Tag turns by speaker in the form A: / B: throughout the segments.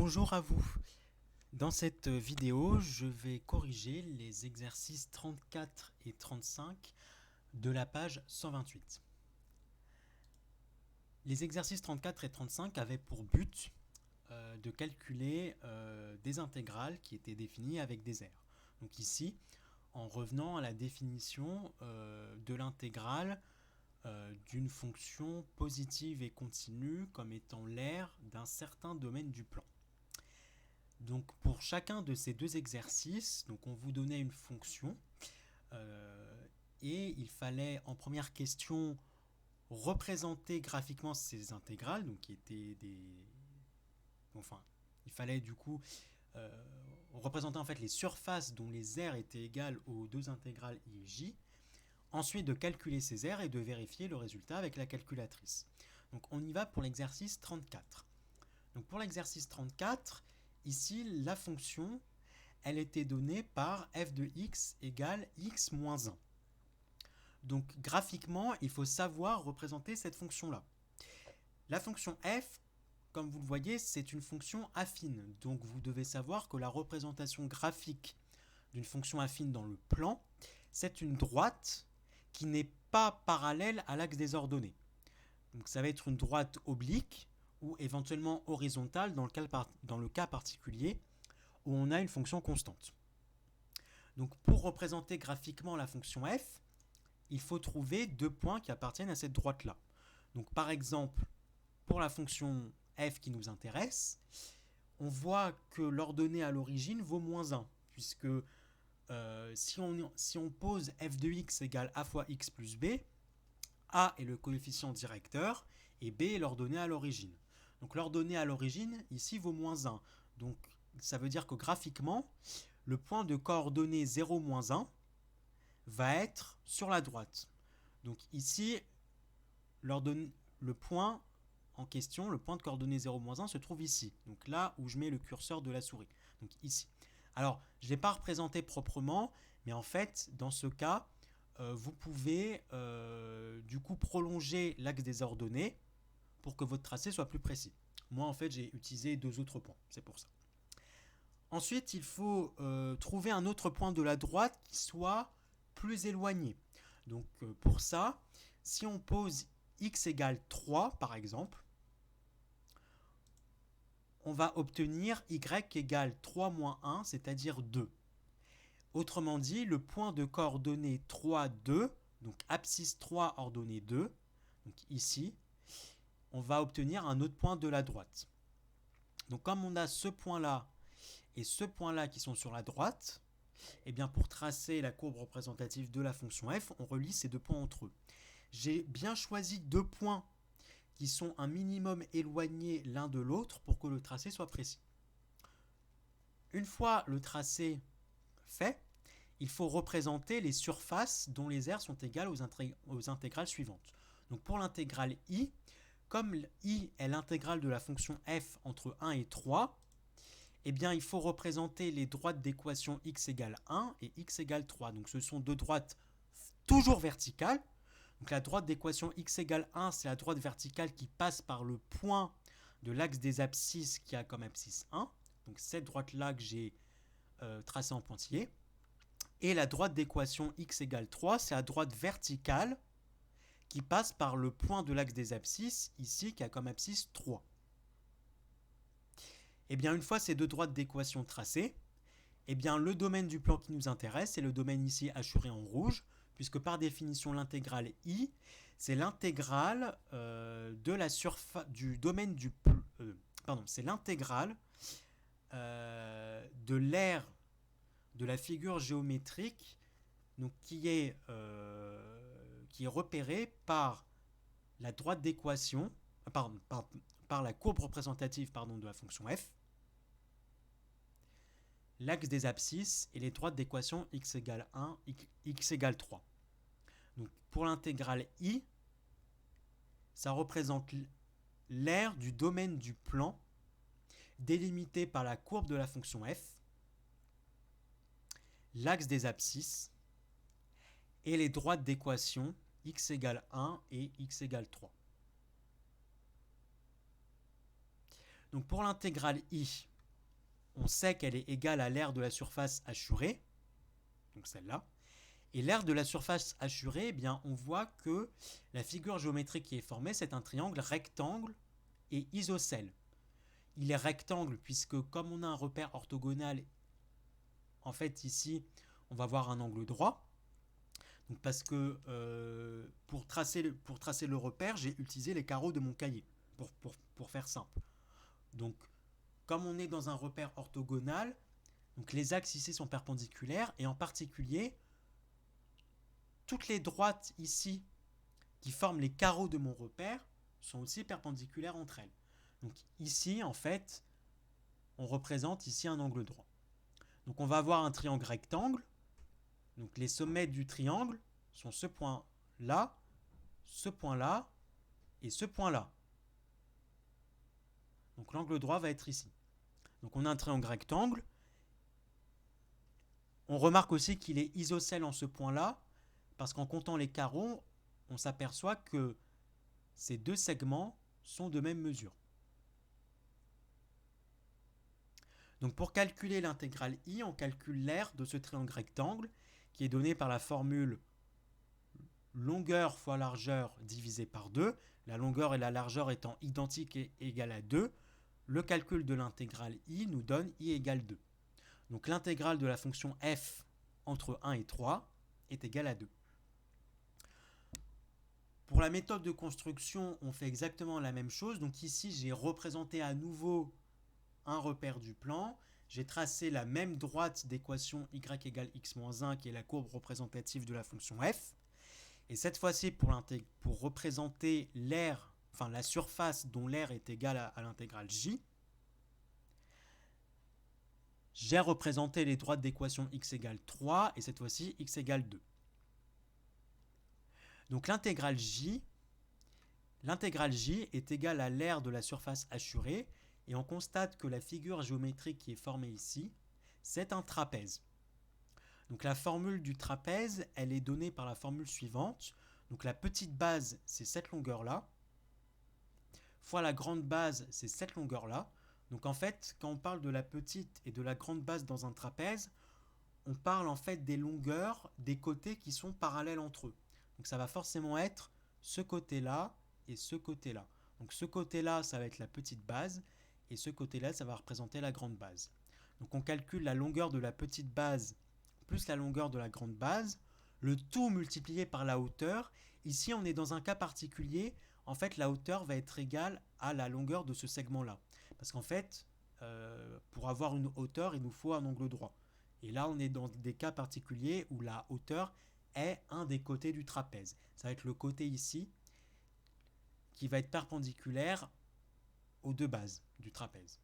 A: Bonjour à vous. Dans cette vidéo, je vais corriger les exercices 34 et 35 de la page 128. Les exercices 34 et 35 avaient pour but de calculer des intégrales qui étaient définies avec des r. Donc ici, en revenant à la définition de l'intégrale d'une fonction positive et continue comme étant l'aire d'un certain domaine du plan. Donc pour chacun de ces deux exercices, donc on vous donnait une fonction et il fallait en première question représenter graphiquement ces intégrales, donc qui étaient il fallait du coup représenter en fait les surfaces dont les r étaient égales aux deux intégrales i et j. Ensuite de calculer ces r et de vérifier le résultat avec la calculatrice. Donc on y va pour l'exercice 34. Donc pour l'exercice 34, ici la fonction, elle était donnée par f de x égale x moins 1. Donc graphiquement, il faut savoir représenter cette fonction-là. La fonction f, comme vous le voyez, c'est une fonction affine. Donc vous devez savoir que la représentation graphique d'une fonction affine dans le plan, c'est une droite qui n'est pas parallèle à l'axe des ordonnées. Donc ça va être une droite oblique ou éventuellement horizontale dans le cas particulier où on a une fonction constante. Donc pour représenter graphiquement la fonction f, il faut trouver deux points qui appartiennent à cette droite-là. Donc par exemple, pour la fonction f qui nous intéresse, on voit que l'ordonnée à l'origine vaut moins 1, puisque si on pose f de x égale a fois x plus b, a est le coefficient directeur et b est l'ordonnée à l'origine. Donc l'ordonnée à l'origine, ici, vaut moins 1. Donc ça veut dire que graphiquement, le point de coordonnée 0, moins 1 va être sur la droite. Donc ici, le point en question, le point de coordonnée 0, moins 1 se trouve ici. Donc là où je mets le curseur de la souris. Donc ici. Alors, je ne l'ai pas représenté proprement, mais en fait, dans ce cas, vous pouvez du coup prolonger l'axe des ordonnées pour que votre tracé soit plus précis. Moi, en fait, j'ai utilisé deux autres points, c'est pour ça. Ensuite, il faut trouver un autre point de la droite qui soit plus éloigné. Donc, pour ça, si on pose x égale 3, par exemple, on va obtenir y égale 3 moins 1, c'est-à-dire 2. Autrement dit, le point de coordonnées 3, 2, donc abscisse 3, ordonnée 2, donc ici, on va obtenir un autre point de la droite. Donc comme on a ce point-là et ce point-là qui sont sur la droite, eh bien pour tracer la courbe représentative de la fonction f, on relie ces deux points entre eux. J'ai bien choisi deux points qui sont un minimum éloignés l'un de l'autre pour que le tracé soit précis. Une fois le tracé fait, il faut représenter les surfaces dont les r sont égales aux intégrales suivantes. Donc pour l'intégrale i, comme i est l'intégrale de la fonction f entre 1 et 3, eh bien il faut représenter les droites d'équation x égale 1 et x égale 3. Donc ce sont deux droites toujours verticales. Donc la droite d'équation x égale 1, c'est la droite verticale qui passe par le point de l'axe des abscisses qui a comme abscisse 1. Donc cette droite-là que j'ai tracée en pointillé. Et la droite d'équation x égale 3, c'est la droite verticale qui passe par le point de l'axe des abscisses, ici, qui a comme abscisse 3. Et bien, une fois ces deux droites d'équation tracées, et bien, le domaine du plan qui nous intéresse, c'est le domaine ici hachuré en rouge, puisque par définition, l'intégrale i, c'est l'intégrale de la surface du domaine du c'est l'intégrale de l'aire de la figure géométrique, donc qui est repérée par la droite d'équation, par la courbe représentative de la fonction f, l'axe des abscisses et les droites d'équation x égale 1, x égale 3. Donc pour l'intégrale i, ça représente l'aire du domaine du plan délimité par la courbe de la fonction f, l'axe des abscisses et les droites d'équation x égale 1 et x égale 3. Donc pour l'intégrale i, on sait qu'elle est égale à l'aire de la surface hachurée, donc celle-là. Et l'aire de la surface hachurée, eh bien, on voit que la figure géométrique qui est formée, c'est un triangle rectangle et isocèle. Il est rectangle puisque comme on a un repère orthogonal, en fait ici, on va avoir un angle droit. Donc parce que pour tracer le repère, j'ai utilisé les carreaux de mon cahier, pour faire simple. Donc comme on est dans un repère orthogonal, donc les axes ici sont perpendiculaires, et en particulier, toutes les droites ici qui forment les carreaux de mon repère sont aussi perpendiculaires entre elles. Donc ici, en fait, on représente ici un angle droit. Donc on va avoir un triangle rectangle. Donc les sommets du triangle sont ce point-là et ce point-là. Donc l'angle droit va être ici. Donc on a un triangle rectangle. On remarque aussi qu'il est isocèle en ce point-là, parce qu'en comptant les carreaux, on s'aperçoit que ces deux segments sont de même mesure. Donc pour calculer l'intégrale I, on calcule l'aire de ce triangle rectangle, qui est donné par la formule longueur fois largeur divisé par 2, la longueur et la largeur étant identiques et égales à 2, le calcul de l'intégrale I nous donne I égale 2. Donc l'intégrale de la fonction f entre 1 et 3 est égale à 2. Pour la méthode de construction, on fait exactement la même chose. Donc ici, j'ai représenté à nouveau un repère du plan. J'ai tracé la même droite d'équation y égale x-1 qui est la courbe représentative de la fonction f. Et cette fois-ci, pour représenter l'aire, enfin la surface dont l'aire est égale à l'intégrale j, j'ai représenté les droites d'équation x égale 3 et cette fois-ci x égale 2. Donc l'intégrale j est égale à l'aire de la surface hachurée et on constate que la figure géométrique qui est formée ici, c'est un trapèze. Donc la formule du trapèze, elle est donnée par la formule suivante. Donc la petite base, c'est cette longueur-là, fois la grande base, c'est cette longueur-là. Donc en fait, quand on parle de la petite et de la grande base dans un trapèze, on parle en fait des longueurs des côtés qui sont parallèles entre eux. Donc ça va forcément être ce côté-là et ce côté-là. Donc ce côté-là, ça va être la petite base et ce côté-là, ça va représenter la grande base. Donc on calcule la longueur de la petite base plus la longueur de la grande base, le tout multiplié par la hauteur. Ici, on est dans un cas particulier. En fait, la hauteur va être égale à la longueur de ce segment-là. Parce qu'en fait, pour avoir une hauteur, il nous faut un angle droit. Et là, on est dans des cas particuliers où la hauteur est un des côtés du trapèze. Ça va être le côté ici qui va être perpendiculaire aux deux bases du trapèze.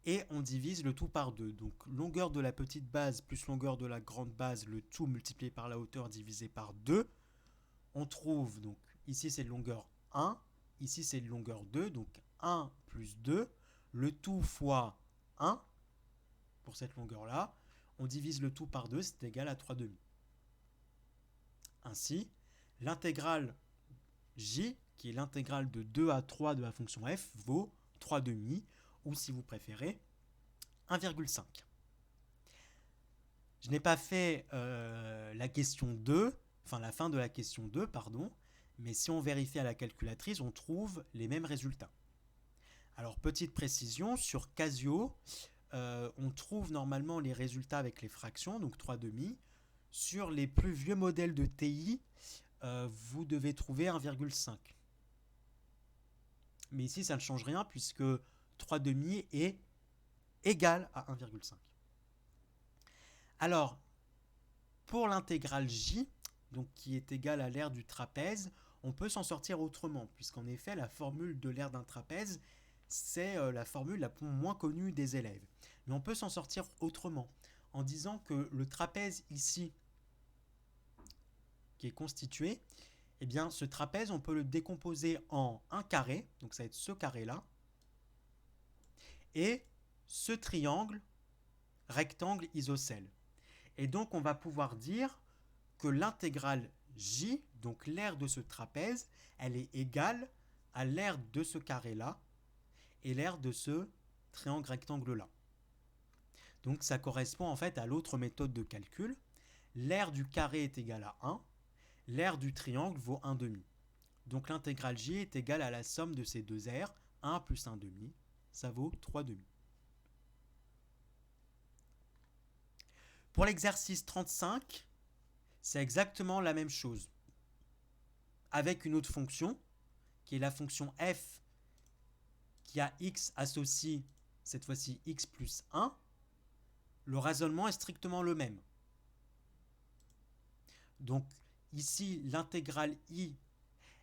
A: Et on divise le tout par 2. Donc longueur de la petite base plus longueur de la grande base, le tout multiplié par la hauteur divisé par 2. On trouve, donc ici c'est longueur 1, ici c'est longueur 2, donc 1 plus 2, le tout fois 1 pour cette longueur-là. On divise le tout par 2, c'est égal à 3 demi. Ainsi, l'intégrale j, qui est l'intégrale de 2 à 3 de la fonction f, vaut 3 demi, ou si vous préférez, 1,5. Je n'ai pas fait la question 2, enfin la fin de la question 2, pardon, mais si on vérifie à la calculatrice, on trouve les mêmes résultats. Alors, petite précision, sur Casio, on trouve normalement les résultats avec les fractions, donc 3 demi. Sur les plus vieux modèles de TI, vous devez trouver 1,5. Mais ici, ça ne change rien puisque 3 demi est égal à 1,5. Alors, pour l'intégrale j, donc qui est égale à l'aire du trapèze, on peut s'en sortir autrement, puisqu'en effet, la formule de l'aire d'un trapèze, c'est la formule la moins connue des élèves. Mais on peut s'en sortir autrement, en disant que le trapèze ici, qui est constitué, eh bien, ce trapèze, on peut le décomposer en un carré, donc ça va être ce carré-là, et ce triangle rectangle isocèle. Et donc, on va pouvoir dire que l'intégrale j, donc l'aire de ce trapèze, elle est égale à l'aire de ce carré-là et l'aire de ce triangle rectangle là. Donc ça correspond en fait à l'autre méthode de calcul. L'aire du carré est égal à 1, l'aire du triangle vaut 1 demi. Donc l'intégrale j est égale à la somme de ces deux aires, 1 plus 1 demi, ça vaut 3 demi. Pour l'exercice 35, c'est exactement la même chose, avec une autre fonction, qui est la fonction f, qui a x associé, cette fois-ci x plus 1, le raisonnement est strictement le même. Donc ici, l'intégrale i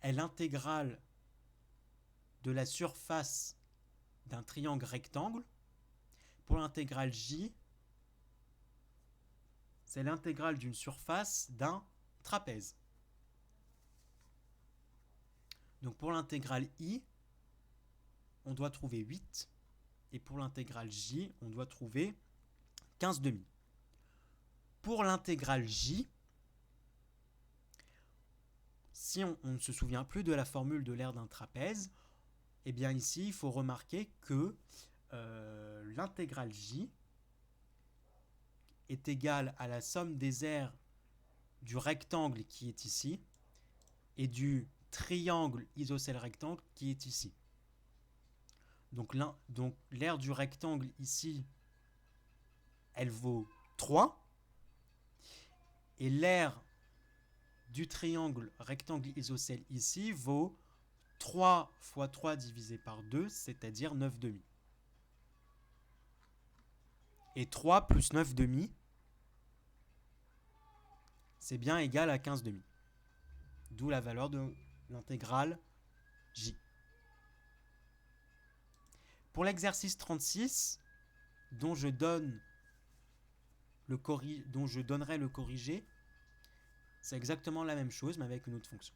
A: est l'intégrale de la surface d'un triangle rectangle. Pour l'intégrale j, c'est l'intégrale d'une surface d'un trapèze. Donc pour l'intégrale i, on doit trouver 8. Et pour l'intégrale j, on doit trouver 15 demi. Pour l'intégrale j, si on ne se souvient plus de la formule de l'aire d'un trapèze, eh bien ici, il faut remarquer que l'intégrale j est égale à la somme des aires du rectangle qui est ici et du triangle isocèle rectangle qui est ici. Donc l'aire du rectangle ici, elle vaut 3. Et l'aire du triangle rectangle isocèle ici vaut 3 fois 3 divisé par 2, c'est-à-dire 9 demi. Et 3 plus 9 demi, c'est bien égal à 15 demi. D'où la valeur de l'intégrale j. Pour l'exercice 36, dont je donnerai le corrigé, c'est exactement la même chose, mais avec une autre fonction.